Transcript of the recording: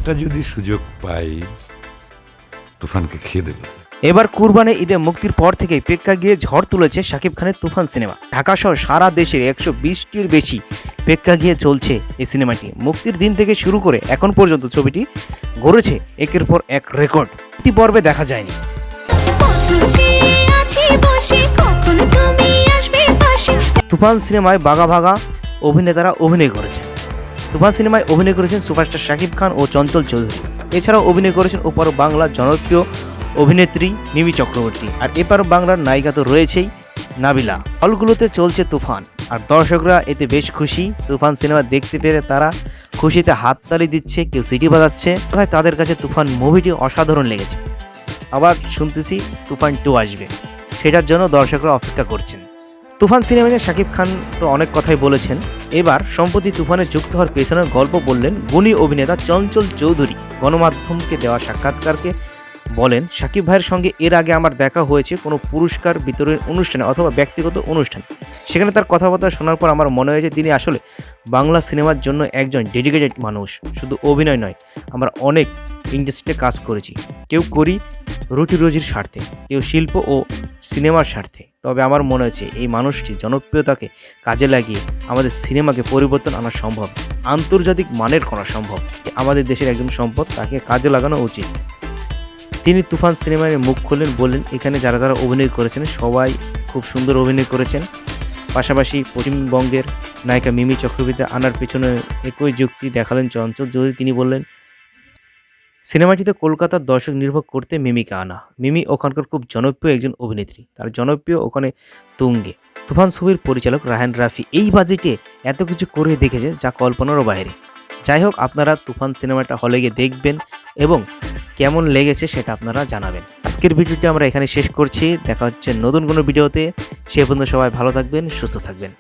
একটা যদি সুযোগ পাই তুফানকে খেয়ে দেবে। এবার কুরবানি ঈদে মুক্তির পর থেকেই প্রেক্ষাগৃহে ঝড় তুলেছে শাকিব খানের তুফান সিনেমা। ঢাকা সহ সারা দেশের 120টির বেশি প্রেক্ষাগৃহে চলছে এই সিনেমাটি। মুক্তির দিন থেকে শুরু করে এখন পর্যন্ত ছবিটি গড়েছে একের পর এক রেকর্ড। প্রতি পর্বে দেখা যায়নি। তুফান সিনেমায় বাঘা ভাগা অভিনেতারা অভিনয় করেছেন। তুফান সিনেমায় অভিনয় করেছেন সুপারস্টার শাকিব খান ও চঞ্চল চৌধুরী। এছাড়াও অভিনয় করেছেন ওপার বাংলার জনপ্রিয় অভিনেত্রী মিমি চক্রবর্তী। আর এপার বাংলার নায়িকা তো রয়েছেই নাবিলা। হলগুলোতে চলছে তুফান, আর দর্শকরা এতে বেশ খুশি। তুফান সিনেমা দেখতে পেরে তারা খুশিতে হাততালি দিচ্ছে, কেউ সিটি বাজাচ্ছে। কোথায় তাদের কাছে তুফান মুভিটি অসাধারণ লেগেছে। আবার শুনতেছি তুফান 2 আসবে, সেটার জন্য দর্শকরা অপেক্ষা করছেন। তুফান সিনেমা নিয়ে শাকিব খান তো অনেক কথাই বলেছেন। এবার সম্প্রতি তুফানে যুক্ত হওয়ার পেছনের গল্প বললেন গুণী অভিনেতা চঞ্চল চৌধুরী। গণমাধ্যমকে দেওয়া সাক্ষাৎকারকে বলেন, শাকিব ভাইয়ের সঙ্গে এর আগে আমার দেখা হয়েছে কোনো পুরস্কার বিতরণের অনুষ্ঠানে অথবা ব্যক্তিগত অনুষ্ঠানে। সেখানে তার কথাবার্তা শোনার পর আমার মনে হয়েছে তিনি আসলে বাংলা সিনেমার জন্য একজন ডেডিকেটেড মানুষ। শুধু অভিনয় নয়, আমরা অনেক ইন্ডাস্ট্রিতে কাজ করেছি। কেউ করি রুটি রুজির স্বার্থে, কেউ শিল্প ও সিনেমার স্বার্থে। তবে আমার মনে হয়েছে এই মানুষটি জনপ্রিয়তাকে কাজে লাগিয়ে আমাদের সিনেমাকে পরিবর্তন আনা সম্ভব, আন্তর্জাতিক মানের করা সম্ভব। আমাদের দেশের একজন সম্পদ, তাকে কাজে লাগানো উচিত। তিনি তুফান সিনেমায় মুখ খুললেন, বললেন এখানে যারা যারা অভিনয় করেছেন সবাই খুব সুন্দর অভিনয় করেছেন। পাশাপাশি পশ্চিমবঙ্গের নায়িকা মিমি চক্রবর্তী আনার পেছনে একই যুক্তি দেখালেন চঞ্চল চৌধুরী। তিনি বললেন, সিনেমাটিতে কলকাতার দর্শক নির্ভর করতে মিমিকে আনা। মিমি ওখানকার খুব জনপ্রিয় একজন অভিনেত্রী, তার জনপ্রিয় ওখানে তুঙ্গে। তুফান ছবির পরিচালক রায়হান রাফি এই বাজেটে এত কিছু করে দেখেছে যা কল্পনারও বাইরে। যাই হোক, আপনারা তুফান সিনেমাটা হলে গিয়ে দেখবেন এবং কেমন লেগেছে সেটা আপনারা জানাবেন। আজকের ভিডিওটি আমরা এখানে শেষ করছি। দেখা হচ্ছে নতুন কোনো ভিডিওতে। সে পর্যন্ত সবাই ভালো থাকবেন, সুস্থ থাকবেন।